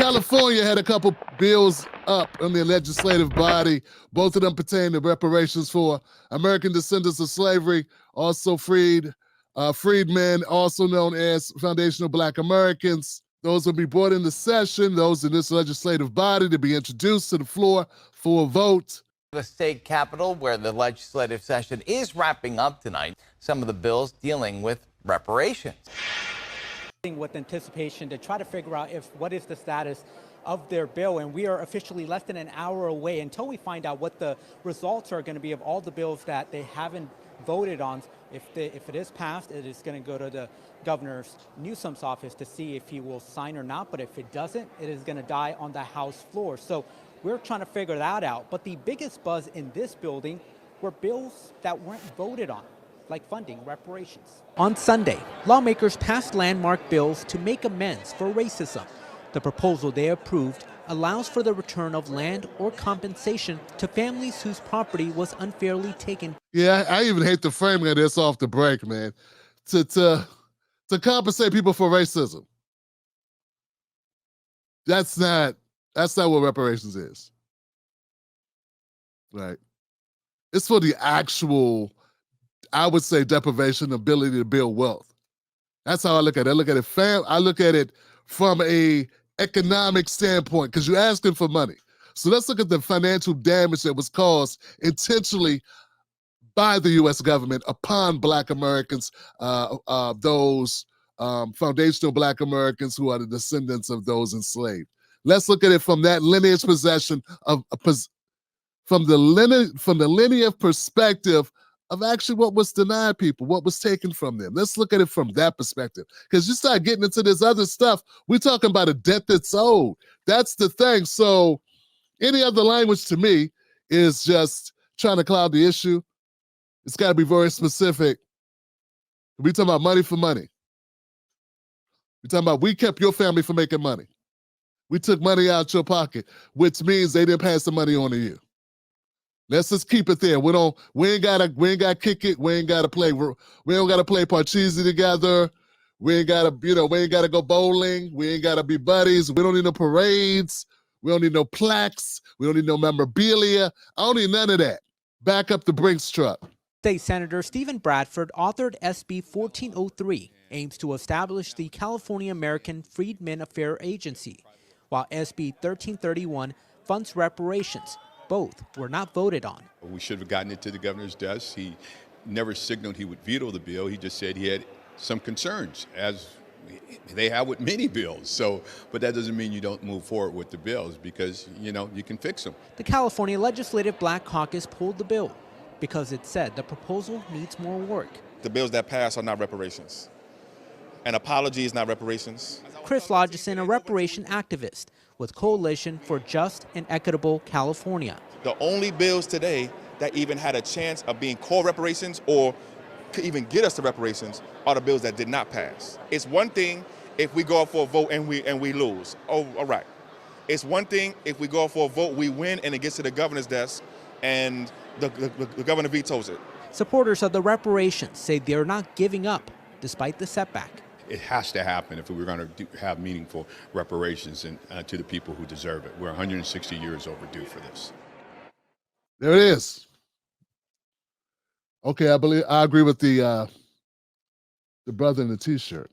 California had a couple bills up in the legislative body. Both of them pertain to reparations for American descendants of slavery, also freedmen, also known as foundational Black Americans. Those will be brought into session, those in this legislative body, to be introduced to the floor for a vote. The state capitol, where the legislative session is wrapping up tonight, some of the bills dealing with reparations. With anticipation to try to figure out what is the status of their bill, and we are officially less than an hour away until we find out what the results are going to be of all the bills that they haven't voted on. If it is passed, it is going to go to the Governor Newsom's office to see if he will sign or not, but if it doesn't, it is going to die on the House floor. So we're trying to figure that out. But the biggest buzz in this building were bills that weren't voted on, like funding reparations. On Sunday, lawmakers passed landmark bills to make amends for racism. The proposal they approved allows for the return of land or compensation to families whose property was unfairly taken. Yeah, I even hate the framing of this off the break, man. To compensate people for racism. That's not what reparations is. Right? It's for the actual, I would say, deprivation ability to build wealth. That's how I look at it. I look at it from a economic standpoint, because you're asking for money. So let's look at the financial damage that was caused intentionally by the U.S. government upon Black Americans, those foundational Black Americans who are the descendants of those enslaved. Let's look at it from that lineage possession from the linear perspective of actually what was denied people, what was taken from them. Let's look at it from that perspective. Because you start getting into this other stuff, we're talking about a debt that's owed. That's the thing. So any other language to me is just trying to cloud the issue. It's got to be very specific. We're talking about money for money. We're talking about we kept your family from making money. We took money out your pocket, which means they didn't pass the money on to you. Let's just keep it there. We ain't gotta kick it. We ain't gotta play. We don't gotta play Parcheesi together. We ain't gotta go bowling. We ain't gotta be buddies. We don't need no parades. We don't need no plaques. We don't need no memorabilia. I don't need none of that. Back up the Brinks truck. State Senator Stephen Bradford authored SB 1403, aims to establish the California American Freedmen Affairs Agency, while SB 1331 funds reparations. Both were not voted on. We should have gotten it to the governor's desk. He never signaled he would veto the bill. He just said he had some concerns, as they have with many bills. So, but that doesn't mean you don't move forward with the bills, because, you can fix them. The California Legislative Black Caucus pulled the bill because it said the proposal needs more work. The bills that pass are not reparations. An apology is not reparations. Chris Lodgeson, a reparation activist with Coalition for Just and Equitable California. The only bills today that even had a chance of being called reparations or could even get us to reparations are the bills that did not pass. It's one thing if we go out for a vote and we lose. Oh, all right. It's one thing if we go out for a vote, we win, and it gets to the governor's desk and the governor vetoes it. Supporters of the reparations say they're not giving up despite the setback. It has to happen if we're going to have meaningful reparations to the people who deserve it. We're 160 years overdue for this. There it is. Okay, I agree with the brother in the T-shirt.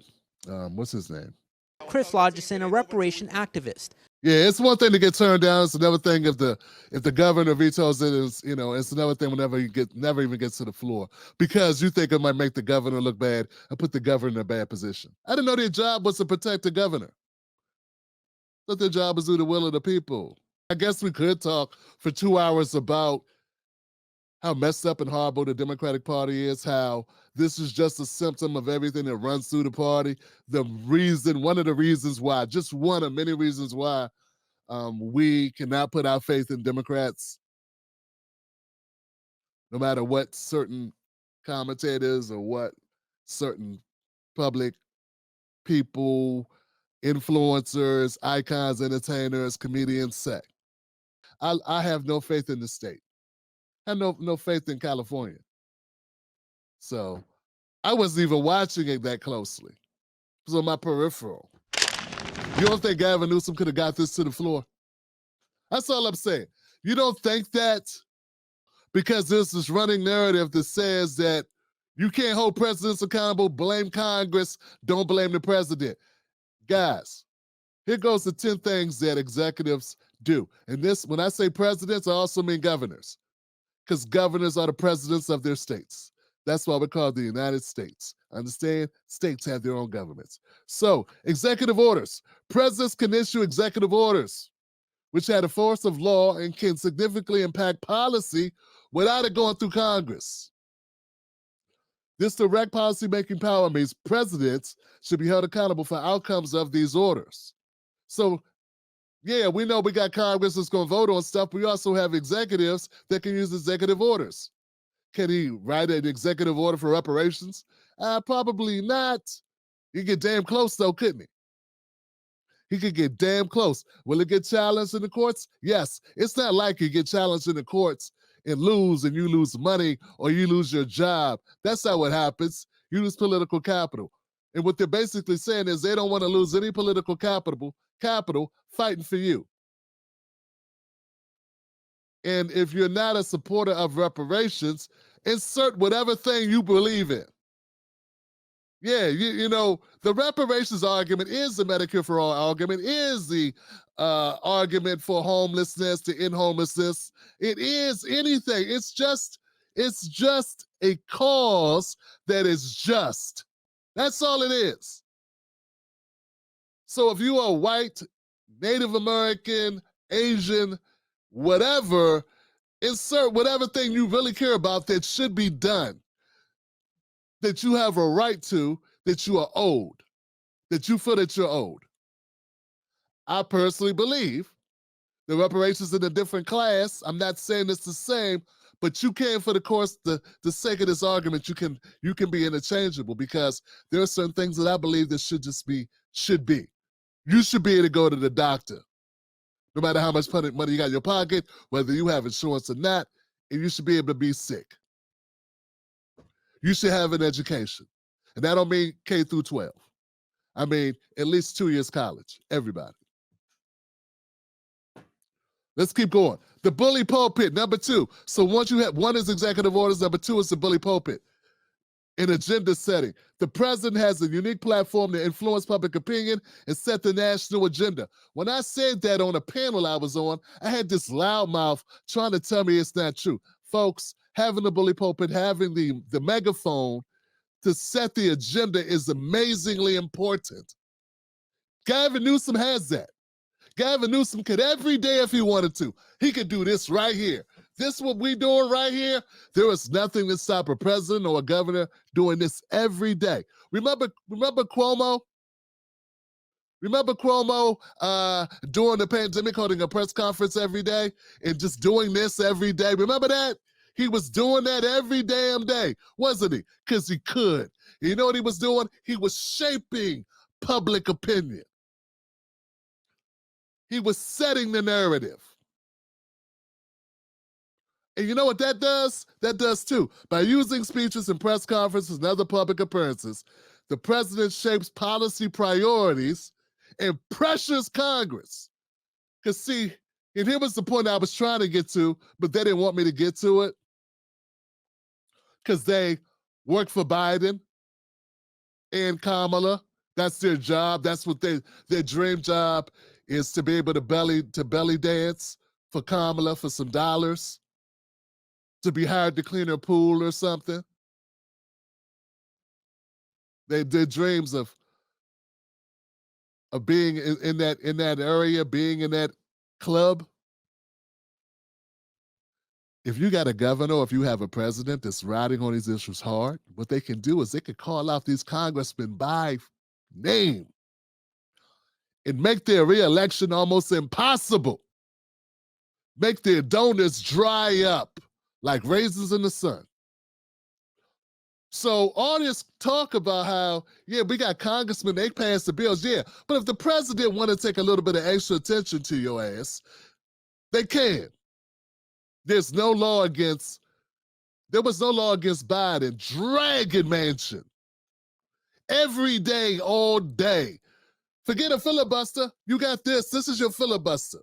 What's his name? Chris Lodgeson, a reparation activist. Yeah, it's one thing to get turned down. It's another thing if the governor vetoes it. It's another thing whenever never even gets to the floor, because you think it might make the governor look bad and put the governor in a bad position. I didn't know their job was to protect the governor. But their job is to do the will of the people. I guess we could talk for 2 hours about how messed up and horrible the Democratic Party is, how this is just a symptom of everything that runs through the party. One of the reasons why, just one of many reasons why we cannot put our faith in Democrats, no matter what certain commentators or what certain public people, influencers, icons, entertainers, comedians say. I have no faith in the state. I have no faith in California. So I wasn't even watching it that closely. It was on my peripheral. You don't think Gavin Newsom could have got this to the floor? That's all I'm saying. You don't think that because there's this running narrative that says that you can't hold presidents accountable, blame Congress, don't blame the president. Guys, here goes the 10 things that executives do. And this, when I say presidents, I also mean governors, because governors are the presidents of their states. That's why we call it the United States. Understand? States have their own governments. So, executive orders. Presidents can issue executive orders, which have the force of law and can significantly impact policy without it going through Congress. This direct policy-making power means presidents should be held accountable for outcomes of these orders. So, yeah, we know we got Congress that's going to vote on stuff. We also have executives that can use executive orders. Can he write an executive order for reparations? Probably not. He could get damn close, though, couldn't he? He could get damn close. Will it get challenged in the courts? Yes. It's not like you get challenged in the courts and lose and you lose money or you lose your job. That's not what happens. You lose political capital. And what they're basically saying is they don't want to lose any political capital fighting for you. And if you're not a supporter of reparations, insert whatever thing you believe in. Yeah, you know, the reparations argument is the Medicare for All argument, is the argument for homelessness, to end homelessness. It is anything. It's just a cause that is just. That's all it is. So if you are white, Native American, Asian, whatever, insert whatever thing you really care about that should be done, that you have a right to, that you are owed, that you feel that you're owed. I personally believe the reparations in a different class. I'm not saying it's the same, but you can, for the sake of this argument, you can be interchangeable, because there are certain things that I believe that should be. You should be able to go to the doctor, no matter how much money you got in your pocket, whether you have insurance or not, and you should be able to be sick. You should have an education. And that don't mean K through 12. I mean, at least 2 years college, everybody. Let's keep going. The bully pulpit, number 2. So once you have, one is executive orders, number 2 is the bully pulpit. In agenda setting, the president has a unique platform to influence public opinion and set the national agenda. When I said that on a panel I was on, I had this loudmouth trying to tell me it's not true. Folks, having the bully pulpit, having the megaphone to set the agenda is amazingly important. Gavin Newsom has that. Gavin Newsom could every day, if he wanted to, he could do this right here. This what we doing right here. There is nothing to stop a president or a governor doing this every day. Remember Cuomo? Remember Cuomo during the pandemic holding a press conference every day and just doing this every day? Remember that? He was doing that every damn day, wasn't he? Because he could. You know what he was doing? He was shaping public opinion. He was setting the narrative. And you know what that does? That does too. By using speeches and press conferences and other public appearances, the president shapes policy priorities and pressures Congress. Because see, and here was the point I was trying to get to, but they didn't want me to get to it. Because they work for Biden and Kamala. That's their job. That's what their dream job is, to be able to belly dance for Kamala for some dollars, to be hired to clean her pool or something. Their dreams of being in that area, being in that club. If you got a governor or if you have a president that's riding on these issues hard, what they can do is they can call out these congressmen by name and make their reelection almost impossible. Make their donors dry up like raisins in the sun. So all this talk about how, yeah, we got congressmen, they pass the bills, yeah. But if the president want to take a little bit of extra attention to your ass, they can. There was no law against Biden dragging Manchin every day, all day, Forget a filibuster. You got this. This is your filibuster.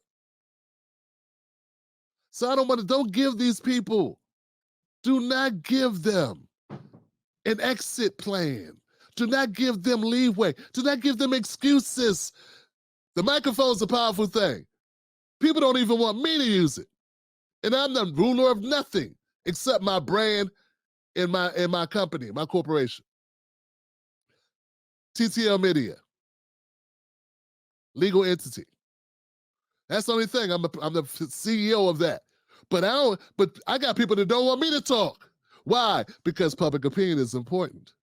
So don't give these people, do not give them an exit plan. Do not give them leeway. Do not give them excuses. The microphone's a powerful thing. People don't even want me to use it. And I'm the ruler of nothing except my brand and my company, my corporation. TTL Media. Legal entity. That's the only thing. I'm the CEO of that. But I got people that don't want me to talk. Why? Because public opinion is important.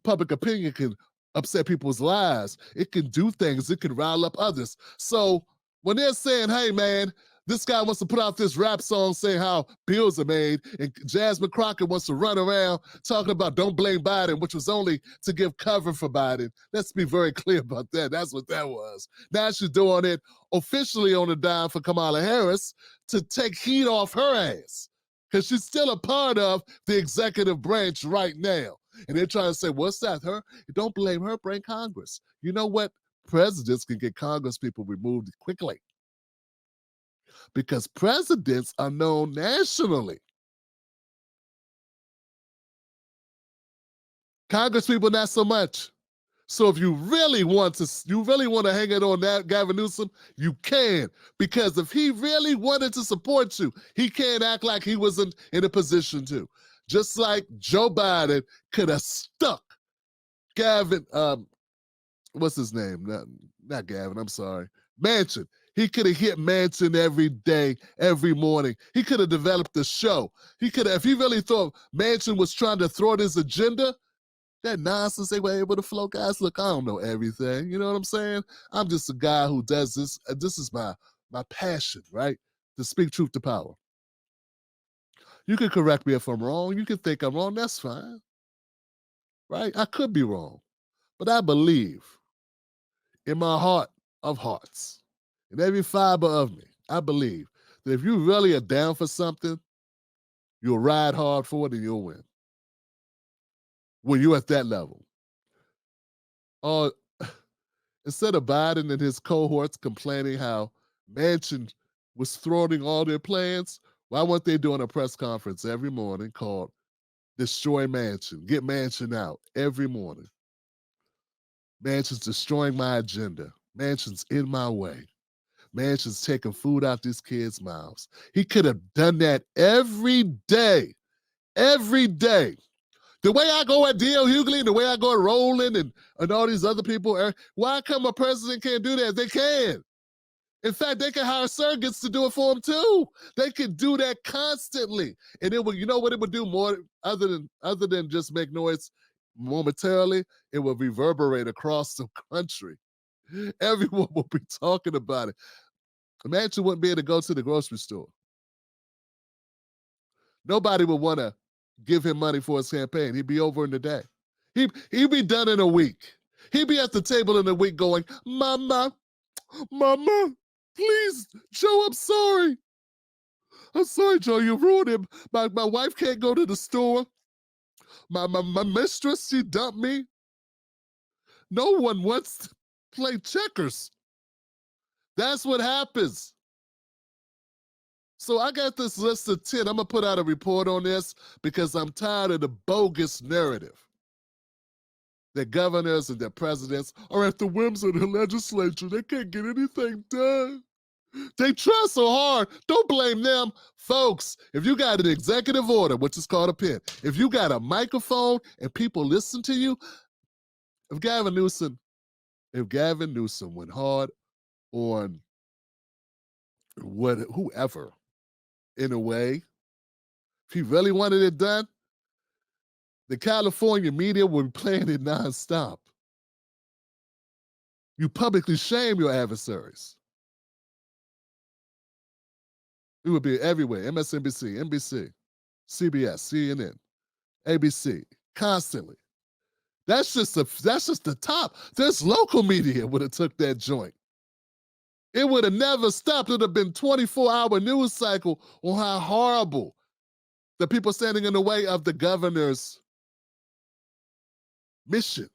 Public opinion can upset people's lives. It can do things. It can rile up others. So when they're saying, hey, man, this guy wants to put out this rap song saying how bills are made, and Jasmine Crockett wants to run around talking about don't blame Biden, which was only to give cover for Biden. Let's be very clear about that. That's what that was. Now she's doing it officially on a dime for Kamala Harris to take heat off her ass, because she's still a part of the executive branch right now. And they're trying to say, what's that? Her? Don't blame her, blame Congress. You know what? Presidents can get Congress people removed quickly, because presidents are known nationally. Congress people, not so much. So if you really want to hang it on that Gavin Newsom, you can. Because if he really wanted to support you, he can't act like he wasn't in a position to. Just like Joe Biden could have stuck Gavin, what's his name? Not Gavin, I'm sorry. Manchin. He could have hit Manchin every day, every morning. He could have developed a show. He could have, if he really thought Manchin was trying to thwart his agenda, that nonsense they were able to flow. Guys, look, I don't know everything. You know what I'm saying? I'm just a guy who does this. This is my passion, right? To speak truth to power. You can correct me if I'm wrong. You can think I'm wrong. That's fine, right? I could be wrong. But I believe in my heart of hearts, in every fiber of me, I believe that if you really are down for something, you'll ride hard for it and you'll win. When you're at that level. Instead of Biden and his cohorts complaining how Manchin was thwarting all their plans, why weren't they doing a press conference every morning called Destroy Manchin, Get Manchin Out, every morning? Manchin's destroying my agenda. Manchin's in my way. Manchin's taking food out these kids' mouths. He could have done that every day. Every day. The way I go at D.L. Hughley, the way I go at Rowland and all these other people, why come a president can't do that? They can. In fact, they can hire surrogates to do it for them too. They can do that constantly. And it will, you know what it would do more other than just make noise momentarily? It will reverberate across the country. Everyone will be talking about it. Manchin wouldn't be able to go to the grocery store. Nobody would want to give him money for his campaign. He'd be over in a day. He'd be done in a week. He'd be at the table in a week going, Mama, please, Joe, I'm sorry. I'm sorry, Joe, you ruined him. My wife can't go to the store. My mistress, she dumped me. No one wants to play checkers. That's what happens. So I got this list of 10. I'm going to put out a report on this because I'm tired of the bogus narrative that governors and their presidents are at the whims of the legislature. They can't get anything done. They try so hard. Don't blame them. Folks, if you got an executive order, which is called a pen, if you got a microphone and people listen to you, if Gavin Newsom went hard on whoever, in a way, if he really wanted it done, the California media would be playing it nonstop. You publicly shame your adversaries. It would be everywhere. MSNBC, NBC, CBS, CNN, ABC, constantly. That's just the top. There's local media would have took that joint. It would have never stopped. It would have been 24-hour news cycle on how horrible the people standing in the way of the governor's mission.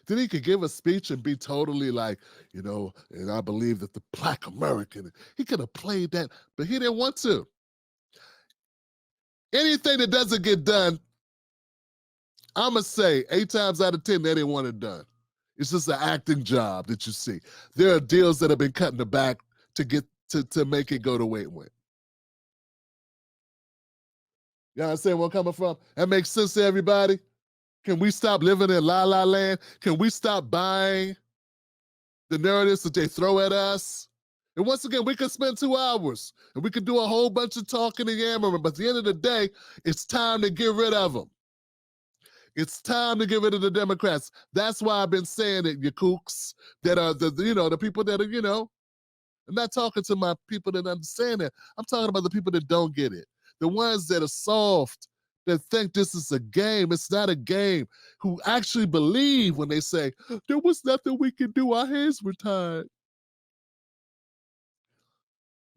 Then he could give a speech and be totally like, and I believe that the Black American, he could have played that, but he didn't want to. Anything that doesn't get done, I'm going to say 8 times out of 10, they didn't want it done. It's just an acting job that you see. There are deals that have been cut in the back to get to make it go the way it went. You understand where I'm coming from? That makes sense to everybody? Can we stop living in la la land? Can we stop buying the narratives that they throw at us? And once again, we could spend 2 hours and we could do a whole bunch of talking and yammering, but at the end of the day, it's time to get rid of them. It's time to get rid of the Democrats. That's why I've been saying it, you kooks, that are the people that are, I'm not talking to my people that understand it. I'm talking about the people that don't get it. The ones that are soft, that think this is a game. It's not a game. Who actually believe when they say, there was nothing we could do. Our hands were tied.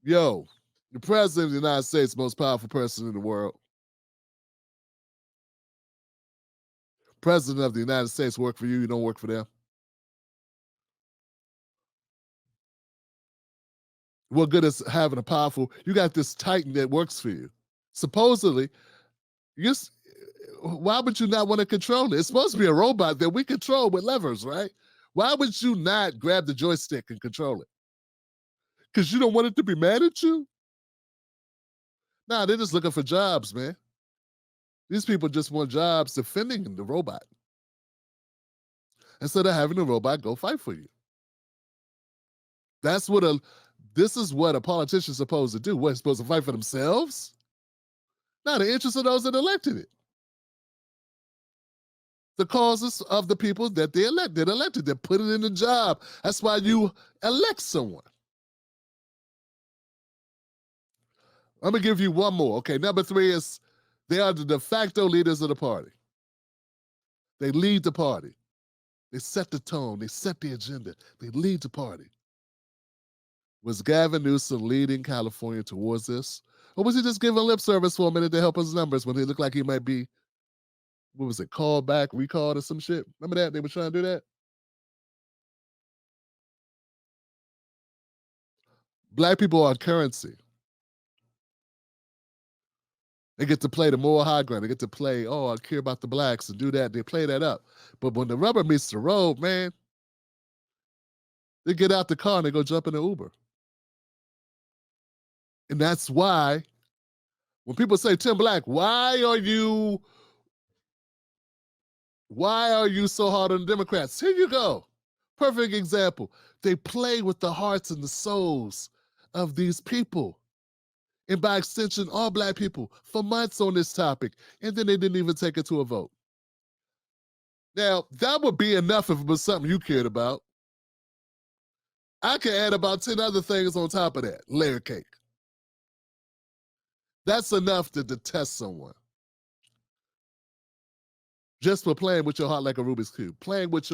Yo, the president of the United States, most powerful person in the world. President of the United States work for you. You don't work for them. What good is having a powerful, you got this titan that works for you. Supposedly, why would you not want to control it? It's supposed to be a robot that we control with levers, right? Why would you not grab the joystick and control it? Because you don't want it to be mad at you? Nah, they're just looking for jobs, man. These people just want jobs defending the robot instead of having the robot go fight for you. This is what a politician's supposed to do. What, supposed to fight for themselves? No, the interests of those that elected it. The causes of the people that they elected, that put it in the job. That's why you elect someone. I'm going to give you one more. Okay, number 3 is they are the de facto leaders of the party. They lead the party. They set the tone. They set the agenda. They lead the party. Was Gavin Newsom leading California towards this? Or was he just giving lip service for a minute to help his numbers when he looked like he might be, what was it, called back, recalled or some shit? Remember that? They were trying to do that? Black people are currency. They get to play the moral high ground. They get to play, I care about the blacks and do that. They play that up. But when the rubber meets the road, man, they get out the car and they go jump in the Uber. And that's why when people say, Tim Black, why are you so hard on the Democrats? Here you go. Perfect example. They play with the hearts and the souls of these people. And by extension, all black people for months on this topic. And then they didn't even take it to a vote. Now, that would be enough if it was something you cared about. I could add about 10 other things on top of that. Layer cake. That's enough to detest someone. Just for playing with your heart like a Rubik's Cube. Playing with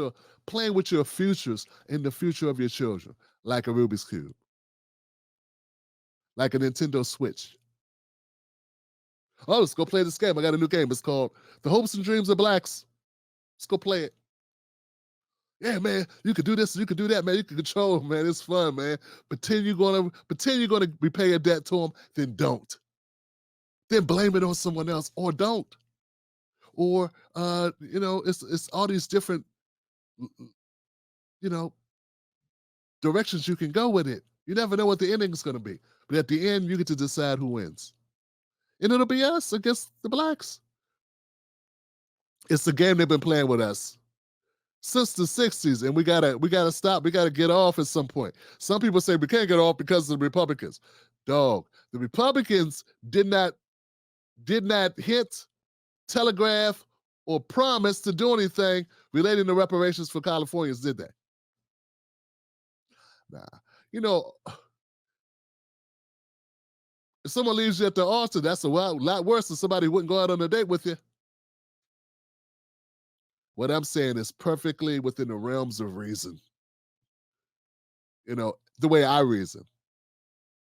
your futures and the future of your children like a Rubik's Cube. Like a Nintendo Switch. Oh, let's go play this game. I got a new game. It's called The Hopes and Dreams of Blacks. Let's go play it. Yeah, man, you could do this, you could do that, man. You can control them, man. It's fun, man. Pretend you're gonna repay a debt to them, then don't. Then blame it on someone else, or don't. Or it's all these different directions you can go with it. You never know what the ending is gonna be. But at the end, you get to decide who wins. And it'll be us against the blacks. It's the game they've been playing with us since the 60s, and we gotta stop. We gotta get off at some point. Some people say we can't get off because of the Republicans. Dog, the Republicans did not hint, telegraph, or promise to do anything relating to reparations for Californians, did they? Nah. If someone leaves you at the altar, that's a lot worse than somebody who wouldn't go out on a date with you. What I'm saying is perfectly within the realms of reason. The way I reason.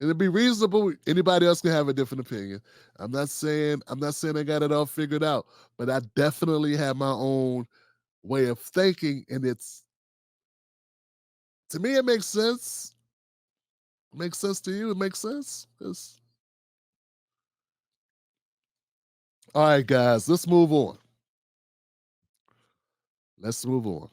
And it'd be reasonable. Anybody else can have a different opinion. I'm not saying I got it all figured out, but I definitely have my own way of thinking, and to me, it makes sense. It makes sense to you? It makes sense? All right, guys, let's move on. Let's move on.